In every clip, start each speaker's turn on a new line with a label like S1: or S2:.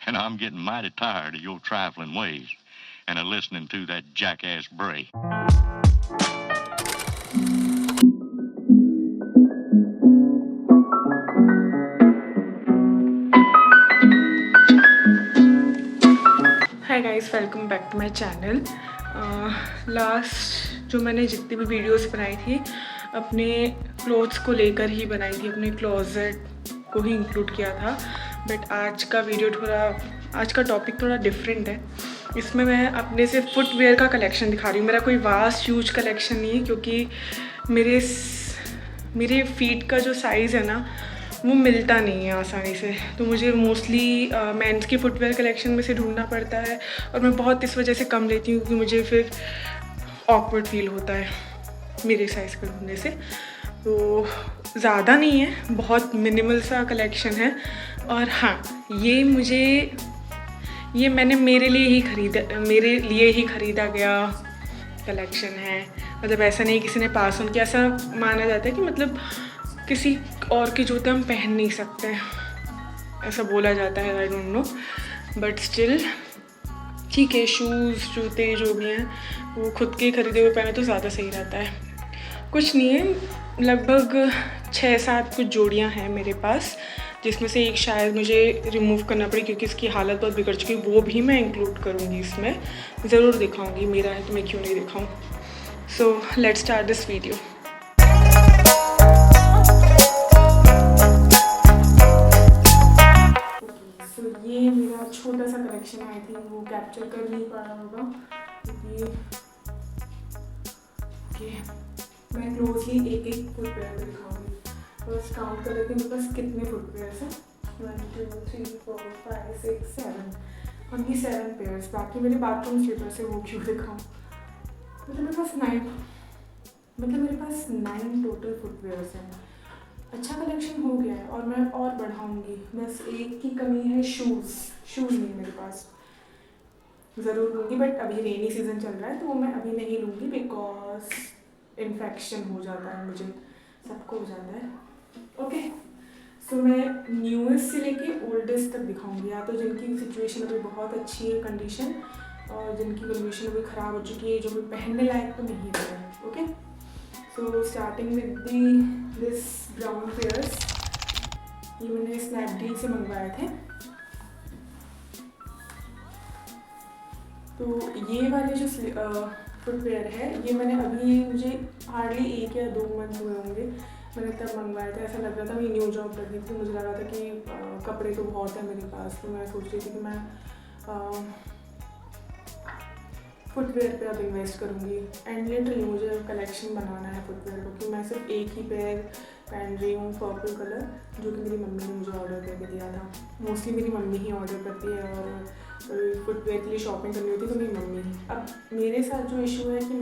S1: and I'm getting mighty tired of your trifling ways and of listening to that jackass Bray.
S2: Hi guys, welcome back to my channel. Last जो मैंने जितनी भी videos बनाई थी अपने clothes को लेकर ही बनाई थी, अपने क्लोजेट को ही इंक्लूड किया था। बट आज का टॉपिक थोड़ा डिफरेंट है। इसमें मैं अपने से फुटवेयर का कलेक्शन दिखा रही हूँ। मेरा कोई वास्ट ह्यूज कलेक्शन नहीं है, क्योंकि मेरे फीट का जो साइज़ है ना वो मिलता नहीं है आसानी से, तो मुझे मोस्टली मेंस की फुटवेयर कलेक्शन में से ढूंढना पड़ता है। और मैं बहुत इस वजह से कम लेती हूँ, क्योंकि मुझे फिर ऑकवर्ड फील होता है मेरे साइज़ का ढूंढने से। तो ज़्यादा नहीं है, बहुत मिनिमल सा कलेक्शन है। और हाँ, ये मैंने मेरे लिए ही ख़रीदा गया कलेक्शन है। मतलब ऐसा नहीं किसी ने पास ऑन किया। ऐसा माना जाता है कि मतलब किसी और के जूते हम पहन नहीं सकते, ऐसा बोला जाता है। I don't know, but still ठीक है। शूज़, जूते जो भी हैं वो खुद के खरीदे हुए पहने तो ज़्यादा सही रहता है। कुछ नहीं है, लगभग 6-7 कुछ जोड़ियां हैं मेरे पास, जिसमें से एक शायद मुझे रिमूव करना पड़ी, क्योंकि इसकी हालत बहुत बिगड़ चुकी है। वो भी मैं इंक्लूड करूँगी इसमें, ज़रूर दिखाऊँगी। मेरा है तो मैं क्यों नहीं दिखाऊँ। So let's start this video. ये मेरा छोटा सा कलेक्शन आई थी, वो कैप्चर कर नहीं पा रहा होगा क्योंकि मैं क्लोजली एक फुटवेयर दिखाऊंगी। बस काउंट कर लेती हूँ मेरे पास कितने फुटवेयर्स हैं। 1 2 3 4 5 6 7 ओनली 7 पेयर्स। बाकी मेरे बाथरूम स्लीपर्स है, वो क्यों दिखाऊँ। मतलब मेरे पास 9 टोटल फुटवेयर्स हैं। अच्छा कलेक्शन हो गया है और मैं और बढ़ाऊंगी। बस एक की कमी है, शूज़ नहीं मेरे पास। ज़रूर लूँगी, बट अभी रेनी सीज़न चल रहा है तो वो मैं अभी नहीं लूँगी, बिकॉज इन्फेक्शन हो जाता है, मुझे सबको हो जाता है। ओके, सो मैं न्यूएस्ट से लेके ओल्डेस्ट तक दिखाऊंगी, या तो जिनकी सिचुएशन अभी बहुत अच्छी है कंडीशन, और जिनकी कंडीशन अभी ख़राब हो चुकी है, जो भी पहनने लायक तो नहीं है। Okay, so starting with this brown pairs. ये मैंने स्नैपडील से मंगवाए थे। तो ये वाले जो फुटवेयर है, ये मैंने अभी, मुझे हार्डली 1 या 2 मंथ हुए होंगे, मैंने तब मंगवाया था। ऐसा लग रहा था, मैं न्यू जॉब कर रही थी, मुझे लगा था कि कपड़े तो बहुत है मेरे पास, तो मैं सोच रही थी कि मैं फुटवेयर पे अब इन्वेस्ट करूँगी। एंड लिटरली मुझे कलेक्शन बनाना है फुटवेयर को, क्योंकि मैं सिर्फ एक ही पेयर पहन रही हूँ, पर्पल कलर, जो कि मेरी मम्मी ने मुझे ऑर्डर करके दिया था। मोस्टली मेरी मम्मी ही ऑर्डर करती है, और फुटवेयर के लिए शॉपिंग करनी होती है तो मेरी मम्मी ही। अब मेरे साथ जो इशू है कि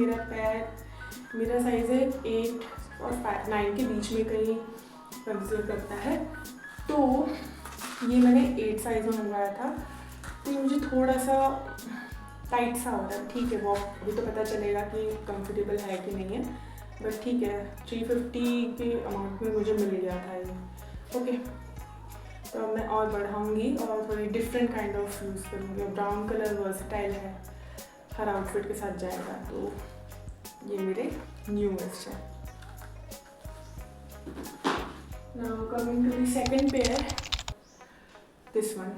S2: मेरा साइज़ है 8 और 9 के बीच में कहीं कंसिडर करता है। तो ये मैंने 8 साइज़ में मंगवाया था, तो ये मुझे थोड़ा सा टाइट सा हो रहा है। ठीक है, वो अभी तो पता चलेगा कि कंफर्टेबल है कि नहीं है, बट ठीक है। 350 के अमाउंट में मुझे मिल गया था ये। ओके, तो मैं और बढ़ाऊँगी और थोड़ी डिफरेंट काइंड ऑफ यूज़ करूँगी। ब्राउन कलर वर्सटाइल है, हर आउटफिट के साथ जाएगा, तो ये मेरे न्यूएस्ट है। Now coming to the second pair, this one.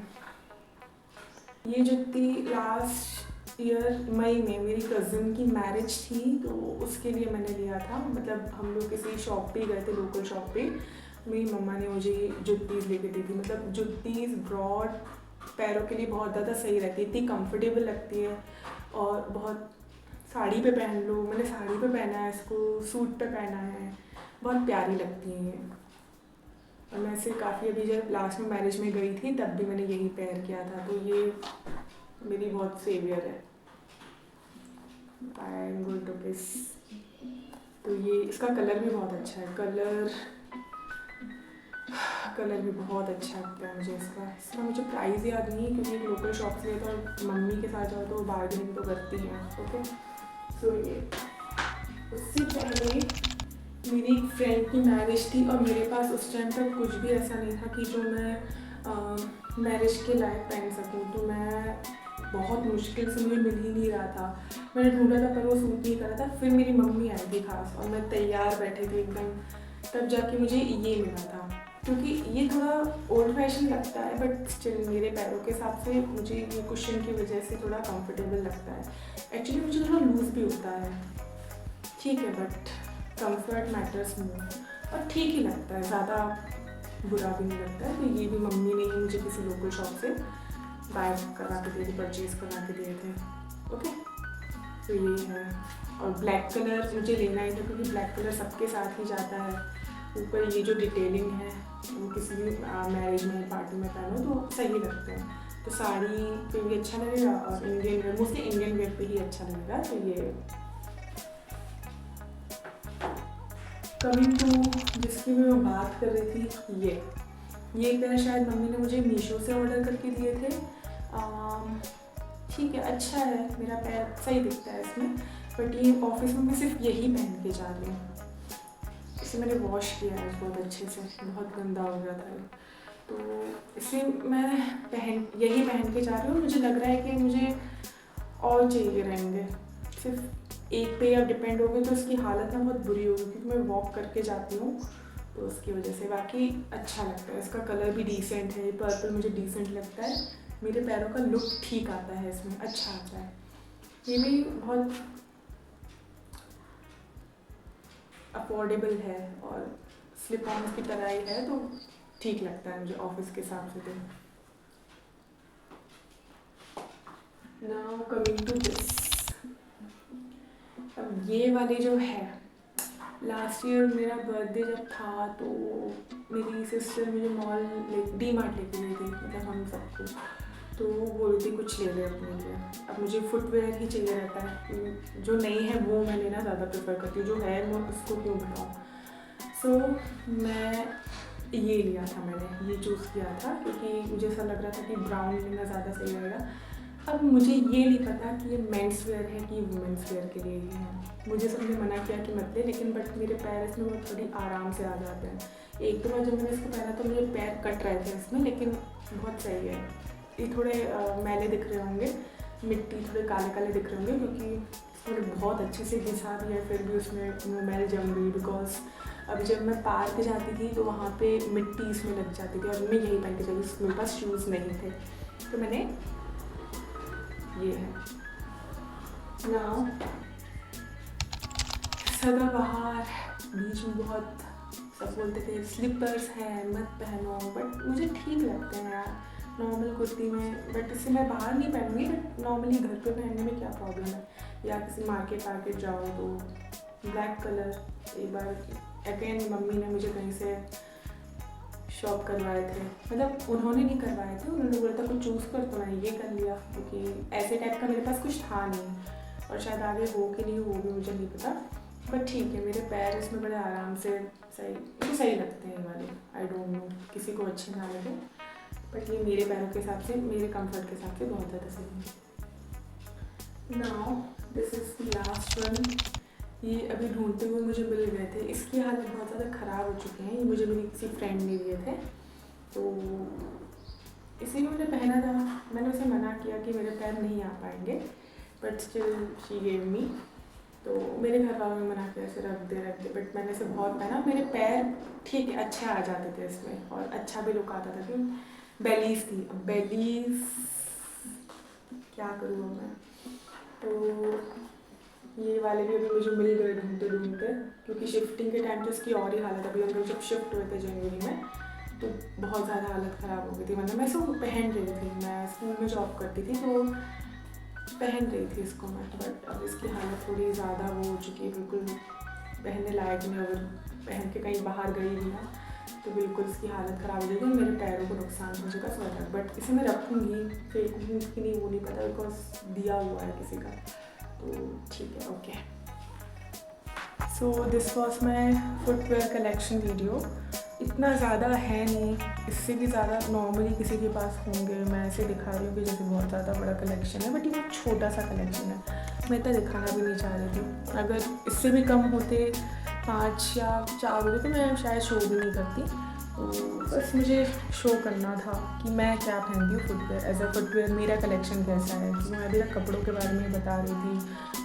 S2: ये जुत्ती लास्ट ईयर मई में मेरी कज़न की मैरिज थी, तो उसके लिए मैंने लिया था। मतलब हम लोग किसी शॉप पे गए थे, लोकल शॉप पे। मेरी मम्मा ने मुझे जुत्तीज़ लेके दी थी। मतलब जुत्तीज़ ब्रॉड पैरों के लिए बहुत ज़्यादा सही रहती है, इतनी कंफर्टेबल लगती है, और बहुत साड़ी पे पहन लो। मैंने साड़ी पे पहना है इसको, सूट पे पहना है, बहुत प्यारी लगती हैं ये। और मैं इसे काफ़ी, अभी जब लास्ट में मैरिज में गई थी तब भी मैंने यही पेयर किया था, तो ये मेरी बहुत सेवियर है। आई एम गोइंग टू किस। तो ये, इसका कलर भी बहुत अच्छा है, कलर भी बहुत अच्छा लगता है मुझे इसका मुझे प्राइस याद नहीं है, क्योंकि लोकल शॉप से तो मम्मी के साथ जाओ तो बार्गेनिंग तो करती हैं। ओके, सो ये उससे पहले मेरी एक फ्रेंड की मैरिज थी, और मेरे पास उस टाइम तक कुछ भी ऐसा नहीं था कि जो मैं मैरिज के लायक पहन सकूँ। बहुत मुश्किल से मुझे मिल ही नहीं रहा था। मैंने ढूंढा था पर वो सूट नहीं कर रहा था। फिर मेरी मम्मी आई थी खास और मैं तैयार बैठी थी एकदम, तब जाके मुझे ये मिला था। क्योंकि ये थोड़ा ओल्ड फैशन लगता है बट स्टिल मेरे पैरों के हिसाब से मुझे ये कुशन की वजह से थोड़ा कंफर्टेबल लगता है। एक्चुअली मुझे थोड़ा लूज़ भी होता है, ठीक है, बट कंफर्ट मैटर्स मोर और ठीक ही लगता है, ज़्यादा बुरा भी नहीं लगता है। तो ये भी मम्मी ने ही मुझे किसी लोकल शॉप से बाय करा के दिए थे, परचेज करा के दिए थे। ओके, तो ये है। और ब्लैक कलर मुझे लेना ही था क्योंकि ब्लैक कलर सबके साथ ही जाता है। ऊपर ये जो डिटेलिंग है वो किसी भी मैरिज में पार्टी में पहनो तो सही लगता है। तो साड़ी पे भी अच्छा लगेगा और Indian wear, mostly Indian wear पे ही अच्छा लगेगा। तो ये कमिंग टू जिसकी मैं बात कर रही थी, ये पैर शायद मम्मी ने मुझे मीशो से ऑर्डर करके दिए थे। ठीक है, अच्छा है, मेरा पैर सही दिखता है इसमें, बट ये ऑफिस में मैं सिर्फ यही पहन के जा रही हूँ। इसे मैंने वॉश किया है बहुत अच्छे से, बहुत गंदा हो गया था, तो इसे मैं यही पहन के जा रही हूँ। मुझे लग रहा है कि मुझे और चाहिए रहेंगे, सिर्फ एक पे अब डिपेंड हो गए तो उसकी हालत ना बहुत बुरी होगी क्योंकि मैं वॉक करके जाती हूँ तो उसकी वजह से। बाकी अच्छा लगता है, इसका कलर भी डिसेंट है, पर्पल मुझे डिसेंट लगता है, मेरे पैरों का लुक ठीक आता है इसमें, अच्छा आता है। ये भी बहुत अफोर्डेबल है और स्लिप ऑन की तरह ही है, तो ठीक लगता है मुझे ऑफिस के हिसाब से। तो नाउ कमिंग टू दिस, अब ये वाले जो है, लास्ट ईयर मेरा बर्थडे जब था तो मेरी सिस्टर मुझे डी मार्ट लेके गई थी, मतलब हम सबको, तो वो बोल रही थी कुछ ले ले अपने लिए। अब मुझे फुटवेयर ही चाहिए रहता है, जो नहीं है वो मैं लेना ज़्यादा प्रेफर करती हूँ, जो है वो उसको क्यों बताऊँ। सो मैं ये लिया था, मैंने ये चूज़ किया था क्योंकि मुझे ऐसा लग रहा था कि ब्राउन लेना ज़्यादा सही रहेगा। अब मुझे ये नहीं पता कि ये मेंस वेयर है कि वुमेंस वेयर के लिए ही है। मुझे सबने मना किया कि मत ले, लेकिन बट मेरे पैर इसमें बहुत थोड़ी आराम से आ जाते हैं। एक दो बार जब मैंने इसको पहना तो मेरे पैर कट रहे थे इसमें, लेकिन बहुत सही है। ये थोड़े मैले दिख रहे होंगे, मिट्टी थोड़े काले काले दिख रहे होंगे क्योंकि थोड़े बहुत अच्छे से घिसा भी है, फिर भी उसमें मैल जम गई। बिकॉज अभी जब मैं पार्क जाती थी तो वहाँ पे मिट्टी इसमें लग जाती थी और मैं यही पहन के चली, मेरे पास शूज़ नहीं थे, तो मैंने ये है। नाउ सदाबहार, बीच में बहुत सब बोलते थे स्लीपर्स हैं मत पहनो, बट मुझे ठीक लगते हैं यार नॉर्मल कुर्ती में। बट इसे मैं बाहर नहीं पहनूंगी, बट नॉर्मली घर पे पहनने में क्या प्रॉब्लम है, या किसी मार्केट जाओ तो। ब्लैक कलर एक बार अगेन मम्मी ने मुझे कहीं से शॉप करवाए थे, मतलब उन्होंने नहीं करवाए थे, उन्होंने बोला था कुछ चूज़ कर, तो मैंने ये कर लिया क्योंकि ऐसे टाइप का मेरे पास कुछ था नहीं, और शायद आगे हो कि नहीं हो भी मुझे नहीं पता, बट ठीक है। मेरे पैर इसमें बड़े आराम से सही लगते हैं ये वाले। आई डोंट नो किसी को अच्छे ना लगे, बट ये मेरे पैरों के हिसाब से, मेरे कंफर्ट के हिसाब से बहुत ज़्यादा सही है। Now this is the last one. ये अभी ढूंढते हुए मुझे मिल गए थे, इसकी हालत बहुत ज़्यादा ख़राब हो चुके हैं। ये मुझे मेरी किसी फ्रेंड ने दिए थे, तो इसी में मैंने पहना था। मैंने उसे मना किया कि मेरे पैर नहीं आ पाएंगे, but still she gave me. तो मेरे घर वालों ने मना किया इसे रख दे, बट मैंने इसे बहुत पहना, मेरे पैर ठीक है अच्छे आ जाते थे इसमें और अच्छा भी लुक आता था। क्यों बेलीज थी, अब बेलीज क्या करूँ अब मैं। तो ये वाले भी अभी मुझे मिल गए ढूंढते, क्योंकि शिफ्टिंग के टाइम तो इसकी और ही हालत, अभी हम लोग जब शिफ्ट हुए थे जनवरी में तो बहुत ज़्यादा हालत ख़राब हो गई थी। मतलब मैं इसको पहन रही थी, मैं स्कूल में जॉब करती थी तो पहन रही थी इसको मैं, बट अब इसकी हालत थोड़ी ज़्यादा वो हो चुकी है, बिल्कुल पहनने लायक नहीं। अगर पहन के कहीं बाहर गई भी ना तो बिल्कुल इसकी हालत ख़राब हो जाएगी, मेरे पैरों को नुकसान पहुँचेगा स्वेटर। बट इसे मैं रखूँगी, फेंकूँगी कि नहीं वो नहीं पता, बिकॉज दिया हुआ है किसी का, तो ठीक है। Okay, so this was my footwear collection video. इतना ज़्यादा है नहीं, इससे भी ज़्यादा नॉर्मली किसी के पास होंगे। मैं ऐसे दिखा रही हूँ कि जैसे बहुत ज़्यादा बड़ा कलेक्शन है, बट ये बहुत छोटा सा कलेक्शन है, मैं इतना दिखाना भी नहीं चाह रही थी। अगर इससे भी कम होते, 5 या 4 होते, तो मैं शायद शो भी नहीं करती। तो बस मुझे शो करना था कि मैं क्या पहनती हूँ फुटवेयर, एज अ फुटवेयर मेरा कलेक्शन कैसा है। तो मैं अभी तक कपड़ों के बारे में बता रही थी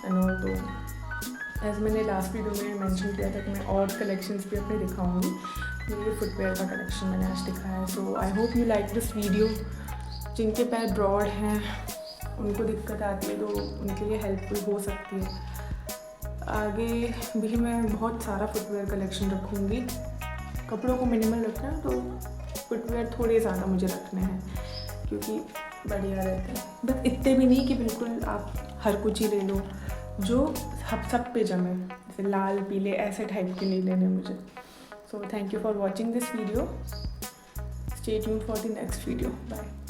S2: एंड ऑल। तो एज मैंने लास्ट वीडियो में मेंशन किया था कि मैं और कलेक्शंस भी अपने दिखाऊंगी, ये फुटवेयर का कलेक्शन मैंने आज दिखाया है। So I hope you like this video. जिनके पैर ब्रॉड हैं, उनको दिक्कत आती है, तो उनके लिए हेल्पफुल हो सकती है। आगे भी मैं बहुत सारा फुटवेयर कलेक्शन रखूँगी। कपड़ों को मिनिमल रखना है तो फुटवेयर थोड़े ज़्यादा मुझे रखने हैं, क्योंकि बढ़िया रहते हैं। बस इतने भी नहीं कि बिल्कुल आप हर कुछ ही ले लो, जो सब पे जमे, जैसे लाल पीले ऐसे टाइप के नहीं लेने मुझे। So thank you for watching this video. Stay tuned for the next video. Bye.